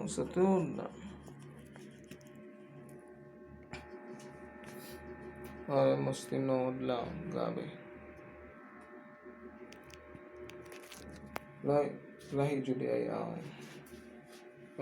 sa tunod na mas tinood lang gabi lahi jud ay ang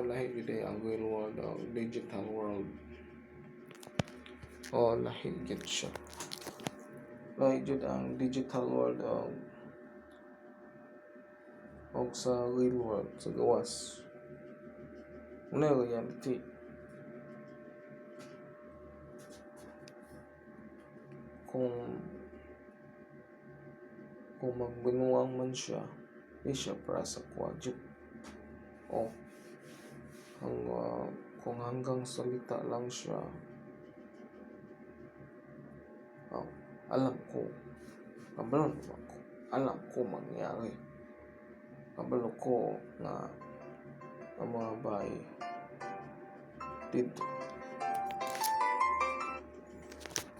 lahi jud ay ang real world o digital world o lahi jud siya lahi jud ang digital world o sa real world sa gawas una reality kung magbinuang man siya di siya para sa kwadyo o kung hanggang salita lang siya alam ko mangyari kabalo ko nga ang mga bahay dito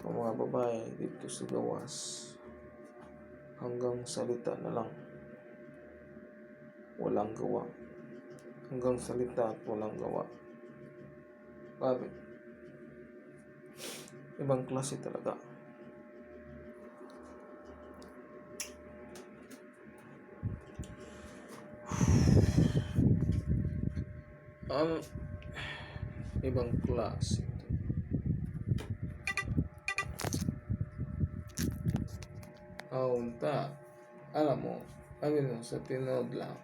ang mga babae dito sa gawas hanggang salita na lang walang gawa hanggang salita at walang gawa bakit ibang klase talaga ibang klase unta alam mo sa tinod lang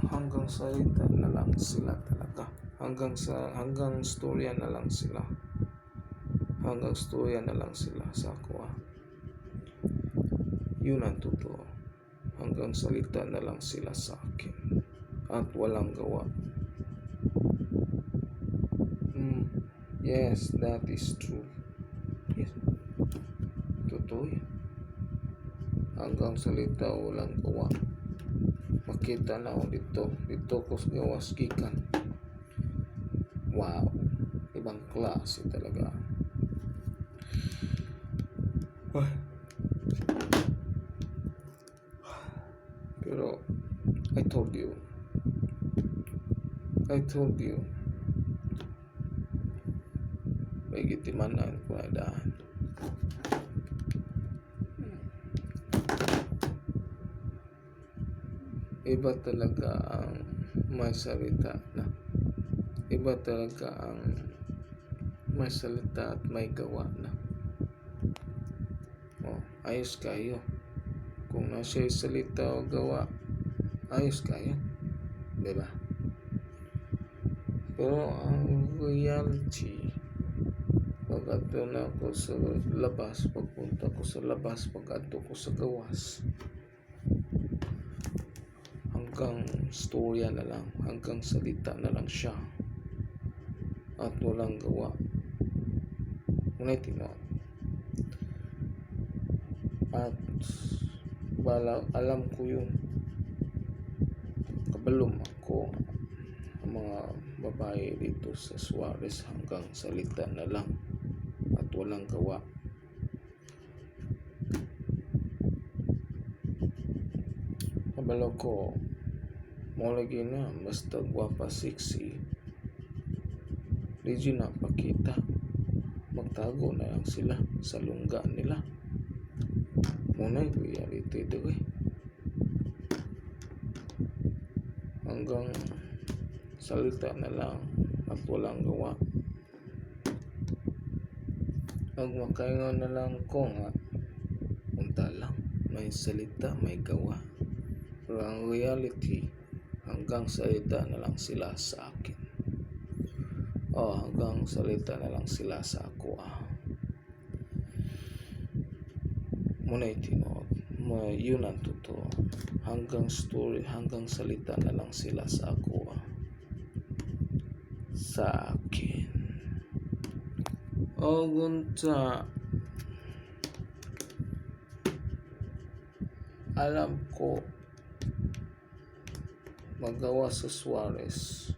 hanggang salita na lang sila talaga hanggang storya na lang sila sa ako yun ang totoo hanggang salita na lang sila sa akin at walang gawa yes, that is true yes totoo yan hanggang salita walang gawa makita na ako dito ko sa gawas gikan wow ibang klase talaga pero I told you may gitimanan ko na daan iba talaga ang may salita na iba talaga ang may salita at may gawa na ayos kayo kung nasa salita o gawa ayos kayo diba pero ang reality pag-ato na ako sa labas pagpunta ko sa labas pag-ato ko sa gawas hanggang storya na lang hanggang salita na lang siya at walang gawa ngunit at alam ko yun kabalom ako ang mga babae dito sa Suarez hanggang salita na lang at walang gawa kabalo ko mo lagi na basta gwapa sexy di na pakita magtago na lang sila sa lungga nila muna yung reality doon hanggang salita na lang at walang gawa magmakaingon na lang ko nga punta lang may salita may gawa pero ang reality hanggang salita na lang sila sa akin hanggang salita na lang sila sa ako muna itinod yun ang totoo hanggang story hanggang salita na lang sila sa ako sa akin gunta alam ko magawa sa Suarez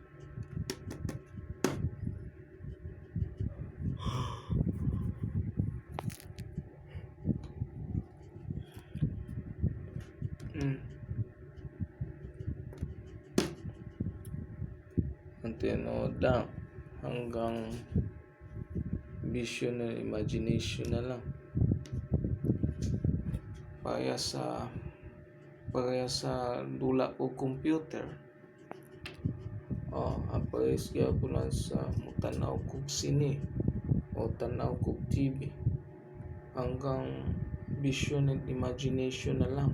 Ang tinood lang hanggang vision and imagination na lang. Pagaya sa dula o computer. Apayas kaya ko lang sa tanaw kog sine o tanaw kog TV. Hanggang vision and imagination na lang.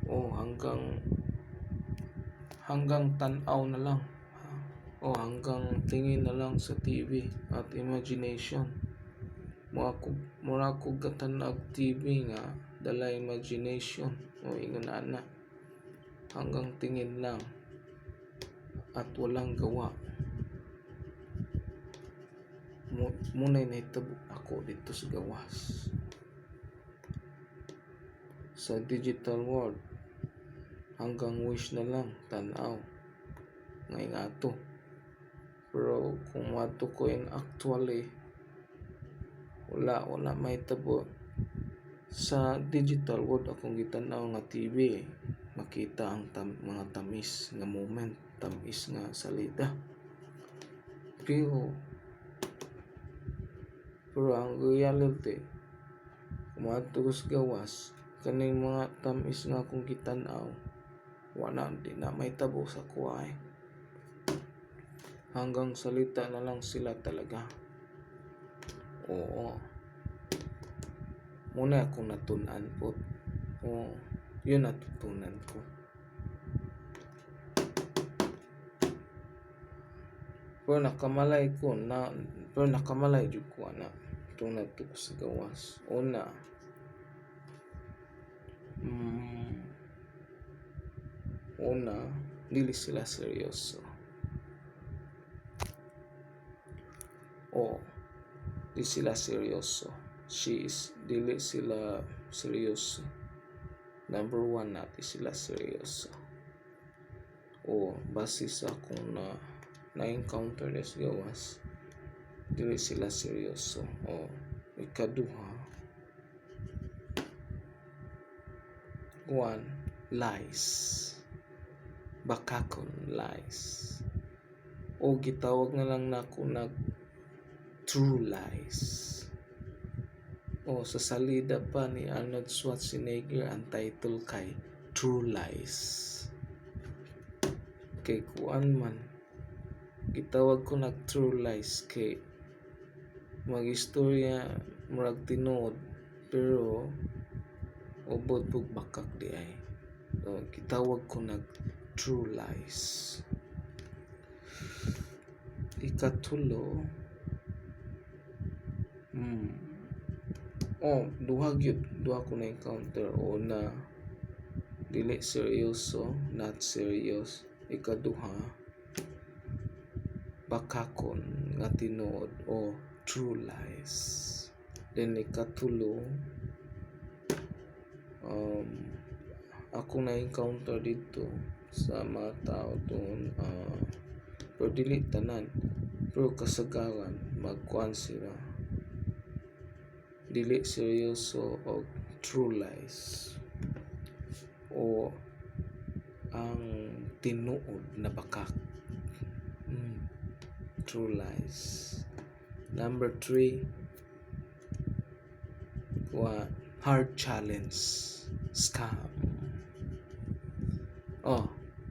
O hanggang tanaw na lang. O hanggang tingin na lang sa TV at imagination. Mura ko katanag TV nga dala imagination o ingon ana. Hanggang tingin lang at walang gawa. Muna'y nahitabo ako dito sa gawas. Sa digital world, hanggang wish na lang tanaw ngay ato. Pero kung mato ko in actually wala may tabo. Sa digital world akong gitanaw nga TV, makita ang mga tamis nga moment, tamis nga salida. Pero ang reality, kung mato ko sa gawas, kaning mga tamis nga akong gitanaw, wala di na may tabo sa kuway. Hanggang salita na lang sila talaga. Oo. Muna akong natunan po. Oo. Yun natutunan ko. Pero nakamalay jud ko ana. Tunad ko sa gawas. Una. Dili sila seryoso. Di sila seryoso. Dili sila seryoso. Number 1, di sila seryoso. Base sa akong na-encounter des gawas, dili sila seryoso. Ikaduha, 1, lies. Bakakon, lies. Gitawag na lang nako true lies. Sa salida pa ni Arnold Schwarzenegger ang title kay True Lies. Kay kuan man gitawag ko true lies kay magistorya murag tinuod pero ubod pug bakak di ay. Gitawag ko true lies. Ikatulo, duha ko na encounter. Una, dili seryoso, not serious. Ikaduha, bakakon nga tinuod o true lies. Then ikatulo, ako na encounter dito sa mga tao doon, pero dili tanan, pero kasagaran magkuan sila dili seryoso o true lies o ang tinuod na bakak. True lies. Number 3, hard challenge scam.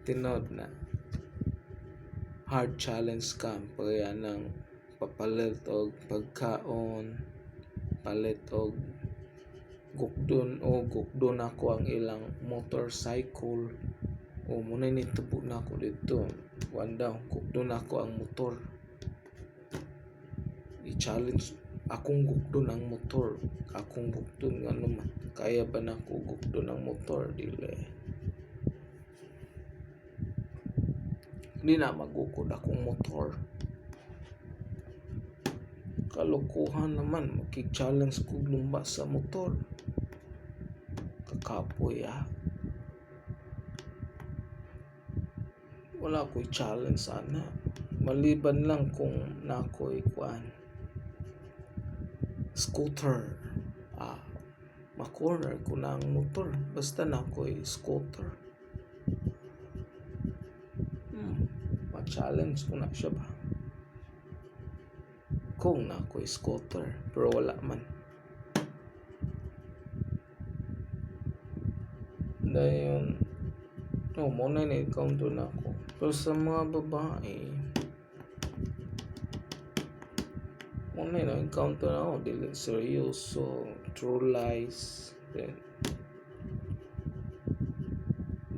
Tinod na hard challenge scam, kaya nang papalit og pagkaon, palit og gukdon ako ang ilang motorcycle. Muna nitubo na ako dito. Gukdon ako ang motor. I-challenge akong gukdon ang motor. Akong gukdon nga naman. Kaya ba na ako gukdon ang motor? Di na magukod akong motor. Kalokohan naman, makik-challenge ko lumba sa motor. Kakapoy wala ko'y challenge sana. Maliban lang kung nako'y scooter. ma-corner ko na ang motor basta na ako'y scooter. Ma-challenge ko na siya ba kung na ako'y scooter, pero wala man. Dayon muna na-encounter na ako. Pero sa mga babae, muna na-encounter na ako, dili seryoso, true lies, then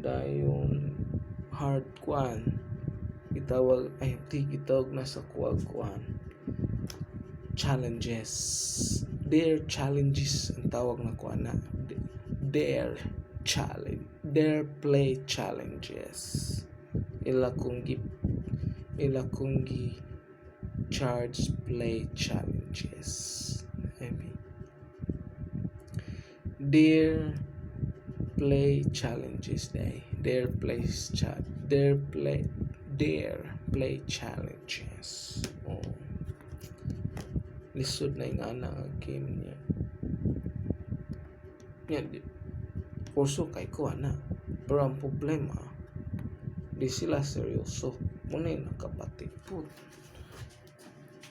dayon hard gitawag na sa kuan challenges, dare challenges ang tawag na kuan na dare play challenges. ila kong gi charge play challenges. I mean, dare play challenges day. Dare play challenges. Lisod na yung ana ang game niya. Yan, kurso kay ko na. Pero ang problema, di sila seryoso. Muna yung nakabati po.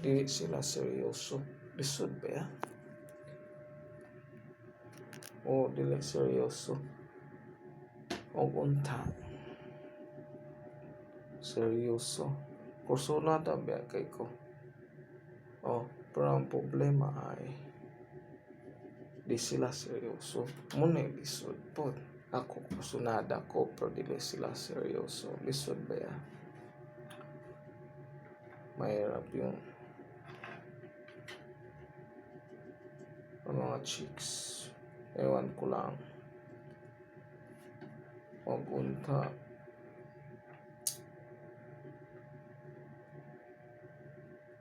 Di sila seryoso. Lisod ba ya? Dili seryoso. Unta. Seryoso. Kurso na tabi kay ko. Pero ang problema ay di sila seryoso. Muna yung lisod po. Ako kusunada ko pero dili sila seryoso. Lisod ba ya? Mahirap yung mga chicks. Ewan ko lang. Unta.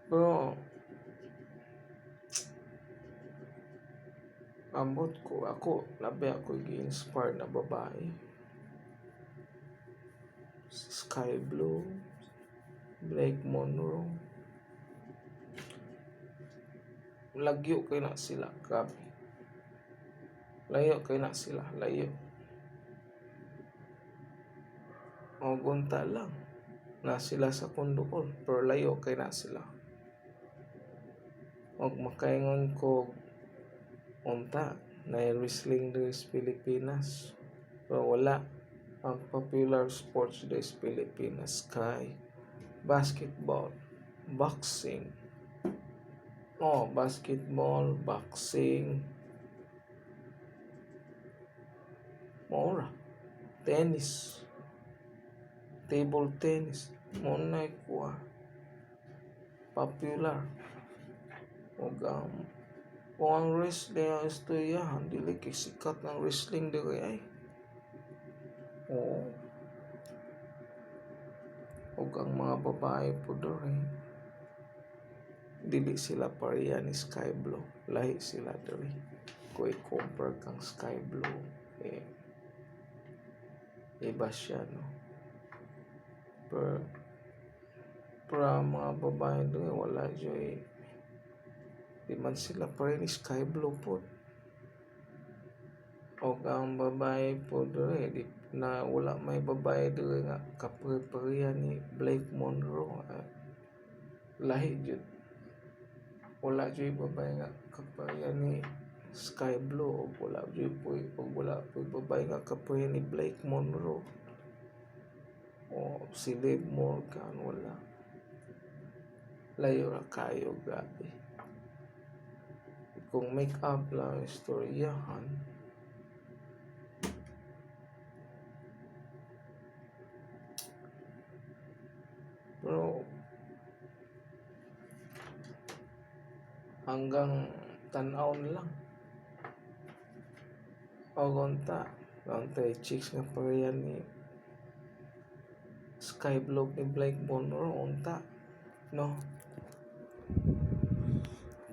Pero ambot ko, labi ako gi-inspire na babae. Sky Blue, Blake Monroe. Lagyo kay na sila, grabe. Layo kay na sila, layo. Gunta lang na sila sa kundukol, pero layo kay na sila. Makaingon ko unta na wrestling diri sa Pilipinas, pero wala. Ang popular sports diri sa Pilipinas kay basketball, boxing. Basketball, boxing, maura, tennis, table tennis, muna kuha popular. Kung ang wrestling ang istoryahan, dili kay sikat ng wrestling diri ay. Ang mga babae po diri, dili sila pareha ni Sky Blue. Lahi sila diri. Kung i-compare kang Sky Blue, iba siya, no? Pero ang mga babae diri, wala dyan di man sila pareha ni Sky Blue po. Ang babae po diri, na wala may babae diri nga kapare-pareha ni Blake Monroe. Lahi dyan. Wala dyan babae nga kapareha ni Sky Blue. Wala po babae nga kapareha ni Blake Monroe. Si Liv Morgan, wala. Layo ra kayo, grabe. Kung make up lang istoryahan, pero hanggang tanaw na lang. Gunta chicks nga pareha ni Sky Blue ni Blake Monroe, unta, no?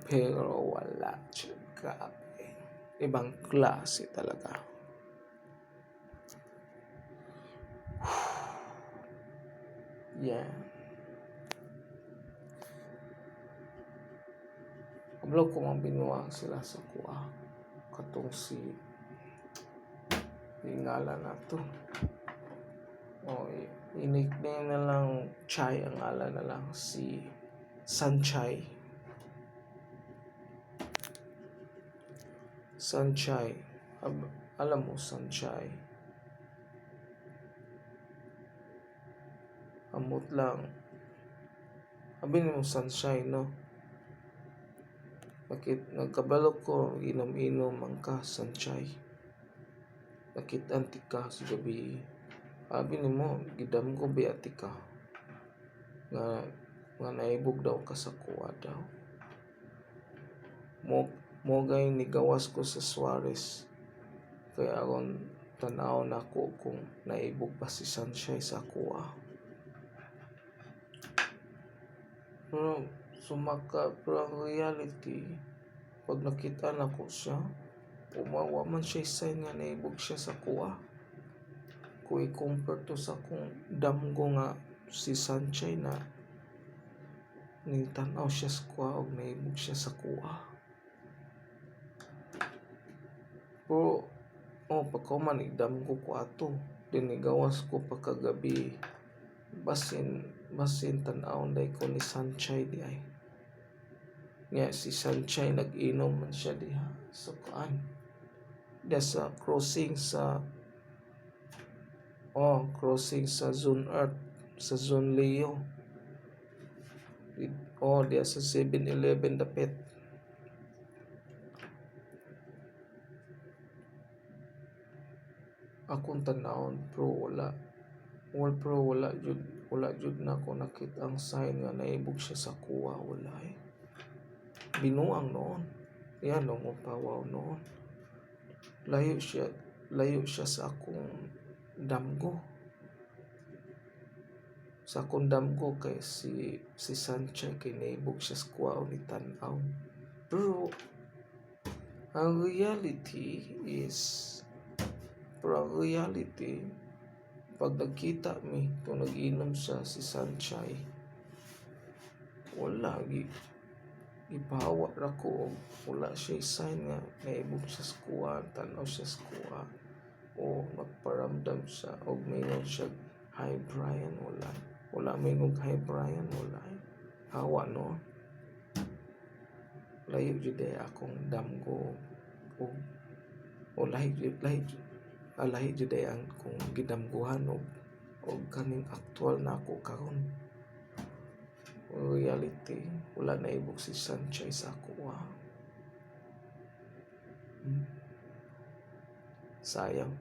Pero wala siya, grabe. Ibang klase talaga. Yeah. Kablo ko mang binuwang sila sa kuha. katong si ingala na to. O, i-nickname na lang Chai, ang ala na lang si Sunchai. Sunchai. Alam mo, Sunchai. Amot lang. Sabi mo, Sunshine, no? Bakit nagkabalok ko, inom-inom ang ka, Sunchai. Bakit antika sa gabi? Sabi ni mo, gidam ko biati ka. Nga naibog daw ka sa kuwa daw. Mo gay nigawas ko sa Suarez. Kaya akong tanaw na ko kung naibog pa si Sunshine sa kuwa. Pero pero ang reality, pag nakita na ko siya, umawa man siya sign nga naibog siya sa kuwa. Kung i-compare to sa kung damgo nga si Sunshine na nitanaw siya sa kuwa o naibog siya sa kuwa. Pero pagkauman damgo ko ato, dinigawas ko pagkagabi, basin tanawon day ko ni Sunshine di ay. Nga si Sunshine nag-inom man siya diha sa kaan. Diya sa crossing sa Zone Earth, sa Zone Leo. Diya sa 7-Eleven dapit. Akong tanawon pero wala jud na ko nakita ang sign nga naibog siya sa kuwa, wala eh. Binuang noon. Yan ang pawaw noon. Layo siya sa akong damgo. Sa akong damgo kay si Sunshine kay naibog siya sa kuwa o ni tanaw. Pero ang reality, pag nagkita mi, kung nag-inom siya si Sunshine, wala, ipahawa ra ko, wala siya sign nga, naibog siya sa kuwa, tanaw siya sa kuwa, o magparamdam siya, o mayroon siya, hi Brian, wala mayroon hi Brian, wala, hawa no, layo juday akong damgo, o lahi juday ang kung gidamguhan o kaning aktual na ako karon. Reality, wala na ibog si Sunshine sa kuwa. Sayang.